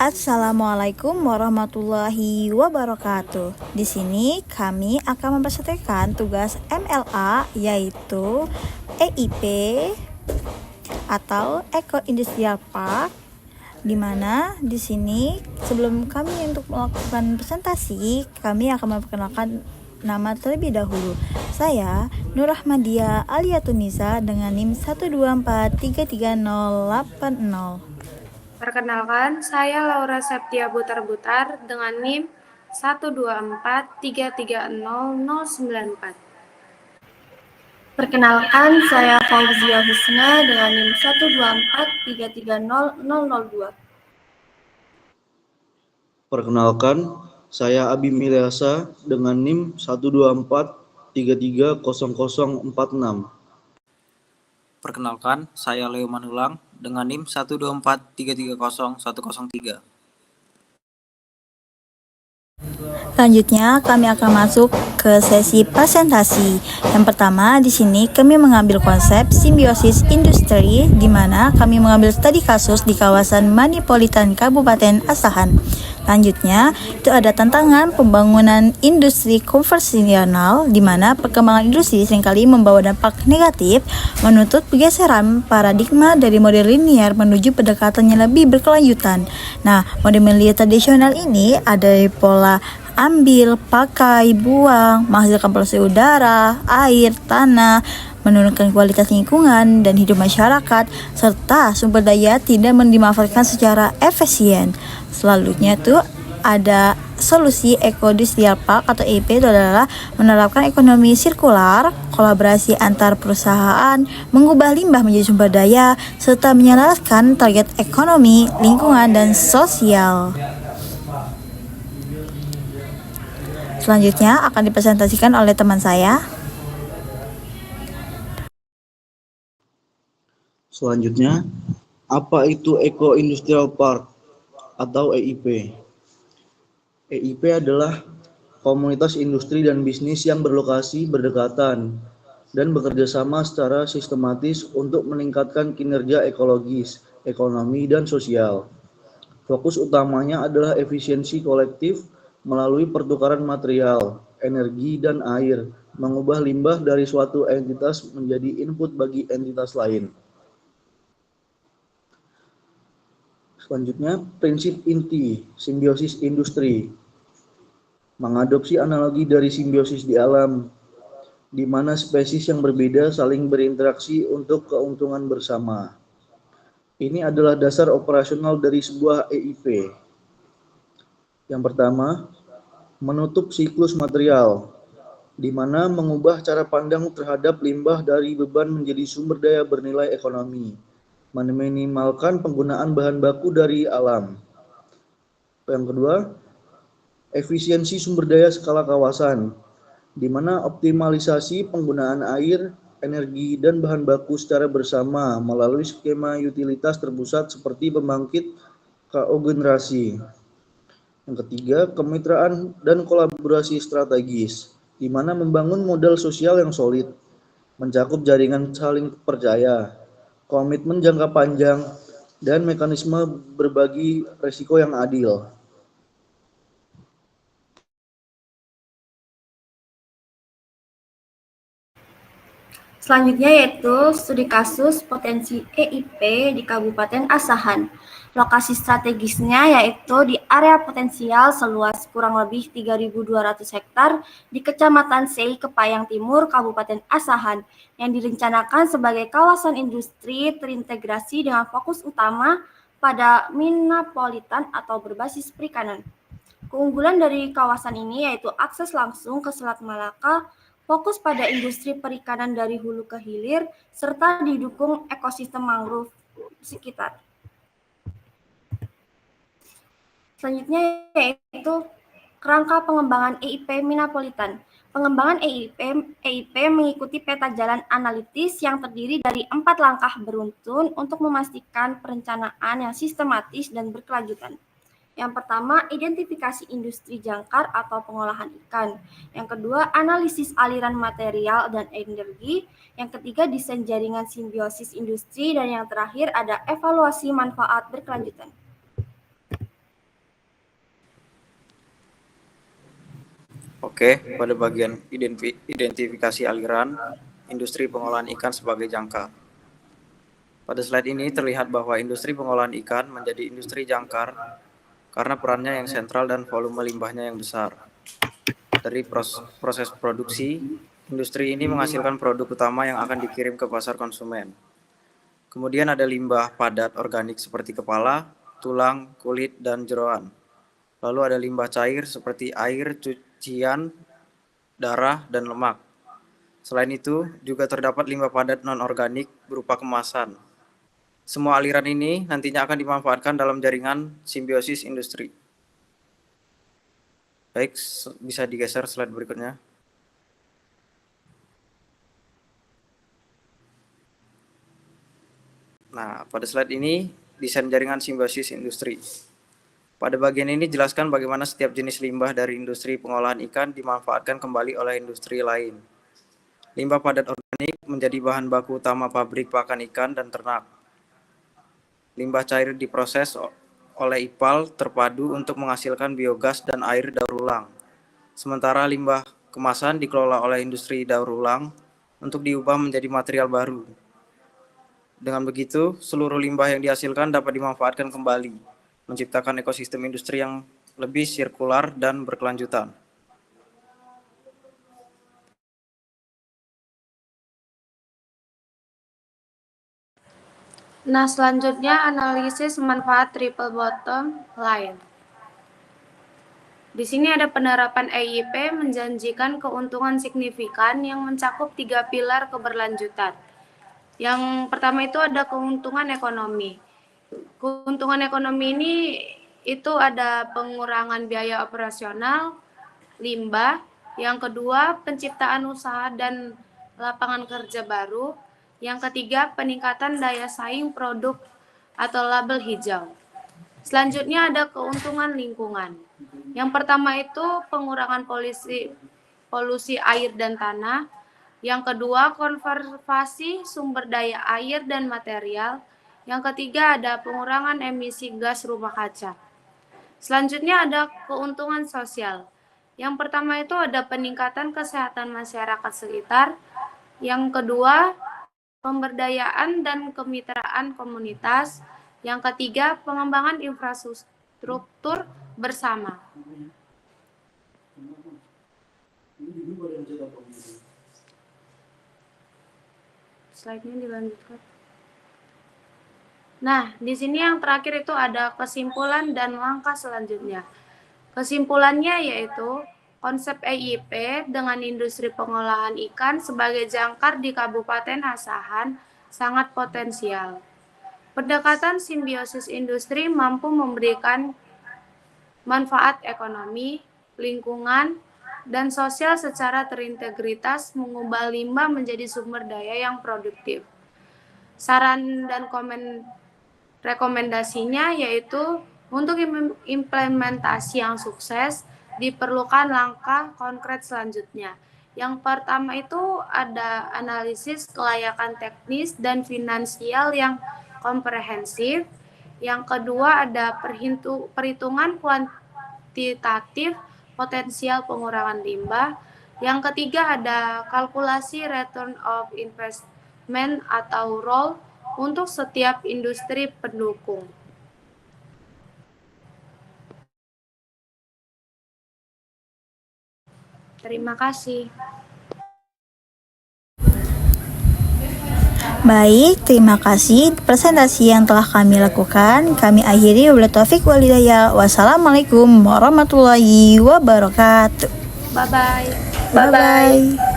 Assalamualaikum warahmatullahi wabarakatuh. Di sini kami akan mempresentasikan tugas MLA yaitu EIP atau Eco Industrial Park, di mana di sini sebelum kami untuk melakukan presentasi, kami akan memperkenalkan nama terlebih dahulu. Saya Nur Rahmadia Aliatunisa dengan NIM 1243380. Perkenalkan, saya Laura Septia Butar-Butar dengan NIM 124330094. Perkenalkan, saya Fauzia Husna dengan NIM 124330002. Perkenalkan, saya Abi Ilyasa dengan NIM 124330046. Perkenalkan, saya Leo Manulang dengan NIM 124330103. Selanjutnya, kami akan masuk ke sesi presentasi. Yang pertama, di sini kami mengambil konsep simbiosis industri, di mana kami mengambil studi kasus di kawasan Manipolitan Kabupaten Asahan. Selanjutnya, itu ada tantangan pembangunan industri konvensional, di mana perkembangan industri seringkali membawa dampak negatif, menuntut pergeseran paradigma dari model linear menuju pendekatan yang lebih berkelanjutan. Nah, model linear tradisional ini ada pola ambil, pakai, buang, menghasilkan polusi udara, air, tanah, menurunkan kualitas lingkungan dan hidup masyarakat, serta sumber daya tidak dimanfaatkan secara efisien. Selanjutnya itu ada solusi Eco-Industrial Park atau EIP, itu adalah menerapkan ekonomi sirkular, kolaborasi antar perusahaan, mengubah limbah menjadi sumber daya, serta menyelaraskan target ekonomi, lingkungan, dan sosial. Selanjutnya akan dipresentasikan oleh teman saya. Selanjutnya, apa itu Eco Industrial Park atau EIP? EIP adalah komunitas industri dan bisnis yang berlokasi berdekatan dan bekerja sama secara sistematis untuk meningkatkan kinerja ekologis, ekonomi, dan sosial. Fokus utamanya adalah efisiensi kolektif melalui pertukaran material, energi, dan air, mengubah limbah dari suatu entitas menjadi input bagi entitas lain. Selanjutnya, prinsip inti simbiosis industri. Mengadopsi analogi dari simbiosis di alam, di mana spesies yang berbeda saling berinteraksi untuk keuntungan bersama. Ini adalah dasar operasional dari sebuah EIP. Yang pertama, menutup siklus material, di mana mengubah cara pandang terhadap limbah dari beban menjadi sumber daya bernilai ekonomi, meminimalkan penggunaan bahan baku dari alam. Yang kedua, efisiensi sumber daya skala kawasan, di mana optimalisasi penggunaan air, energi, dan bahan baku secara bersama melalui skema utilitas terpusat seperti pembangkit kogenerasi. Yang ketiga, kemitraan dan kolaborasi strategis, di mana membangun modal sosial yang solid, mencakup jaringan saling percaya, komitmen jangka panjang, dan mekanisme berbagi risiko yang adil. Selanjutnya yaitu studi kasus potensi EIP di Kabupaten Asahan. Lokasi strategisnya yaitu di area potensial seluas kurang lebih 3.200 hektar di Kecamatan Sei, Kepayang Timur, Kabupaten Asahan, yang direncanakan sebagai kawasan industri terintegrasi dengan fokus utama pada Minapolitan atau berbasis perikanan. Keunggulan dari kawasan ini yaitu akses langsung ke Selat Malaka, fokus pada industri perikanan dari hulu ke hilir, serta didukung ekosistem mangrove sekitar. Selanjutnya yaitu kerangka pengembangan EIP Minapolitan. Pengembangan EIP mengikuti peta jalan analitis yang terdiri dari 4 langkah beruntun untuk memastikan perencanaan yang sistematis dan berkelanjutan. Yang pertama, identifikasi industri jangkar atau pengolahan ikan. Yang kedua, analisis aliran material dan energi. Yang ketiga, desain jaringan simbiosis industri. Dan yang terakhir, ada evaluasi manfaat berkelanjutan. Oke, pada bagian identifikasi aliran, industri pengolahan ikan sebagai jangkar. Pada slide ini terlihat bahwa industri pengolahan ikan menjadi industri jangkar karena perannya yang sentral dan volume limbahnya yang besar. Dari proses produksi, industri ini menghasilkan produk utama yang akan dikirim ke pasar konsumen. Kemudian ada limbah padat organik seperti kepala, tulang, kulit, dan jeroan. Lalu ada limbah cair seperti air, cucian, darah, dan lemak. Selain itu, juga terdapat limbah padat non-organik berupa kemasan. Semua aliran ini nantinya akan dimanfaatkan dalam jaringan simbiosis industri. Baik, bisa digeser slide berikutnya. Nah, pada slide ini, desain jaringan simbiosis industri. Pada bagian ini jelaskan bagaimana setiap jenis limbah dari industri pengolahan ikan dimanfaatkan kembali oleh industri lain. Limbah padat organik menjadi bahan baku utama pabrik pakan ikan dan ternak. Limbah cair diproses oleh IPAL terpadu untuk menghasilkan biogas dan air daur ulang. Sementara limbah kemasan dikelola oleh industri daur ulang untuk diubah menjadi material baru. Dengan begitu, seluruh limbah yang dihasilkan dapat dimanfaatkan kembali, menciptakan ekosistem industri yang lebih sirkular dan berkelanjutan. Nah, selanjutnya analisis manfaat triple bottom line. Di sini ada penerapan EIP menjanjikan keuntungan signifikan yang mencakup 3 pilar keberlanjutan. Yang pertama itu ada keuntungan ekonomi. Keuntungan ekonomi ini itu ada pengurangan biaya operasional, limbah. Yang kedua, penciptaan usaha dan lapangan kerja baru. Yang ketiga, peningkatan daya saing produk atau label hijau. Selanjutnya ada keuntungan lingkungan. Yang pertama itu pengurangan polusi air dan tanah. Yang kedua, konservasi sumber daya air dan material. Yang ketiga, ada pengurangan emisi gas rumah kaca. Selanjutnya ada keuntungan sosial. Yang pertama itu ada peningkatan kesehatan masyarakat sekitar. Yang kedua, pemberdayaan dan kemitraan komunitas. Yang ketiga, pengembangan infrastruktur bersama. Slide-nya dilanjutkan. Nah, di sini yang terakhir itu ada kesimpulan dan langkah selanjutnya. Kesimpulannya yaitu konsep EIP dengan industri pengolahan ikan sebagai jangkar di Kabupaten Asahan sangat potensial. Pendekatan simbiosis industri mampu memberikan manfaat ekonomi, lingkungan, dan sosial secara terintegritas, mengubah limbah menjadi sumber daya yang produktif. Saran dan rekomendasinya yaitu untuk implementasi yang sukses, diperlukan langkah konkret selanjutnya. Yang pertama itu ada analisis kelayakan teknis dan finansial yang komprehensif. Yang kedua ada perhitungan kuantitatif potensial pengurangan limbah. Yang ketiga ada kalkulasi return of investment atau ROI untuk setiap industri pendukung. Terima kasih. Baik, terima kasih presentasi yang telah kami lakukan. Kami akhiri, wabillahi taufiq wal hidayah. Wassalamualaikum warahmatullahi wabarakatuh. Bye-bye. Bye-bye.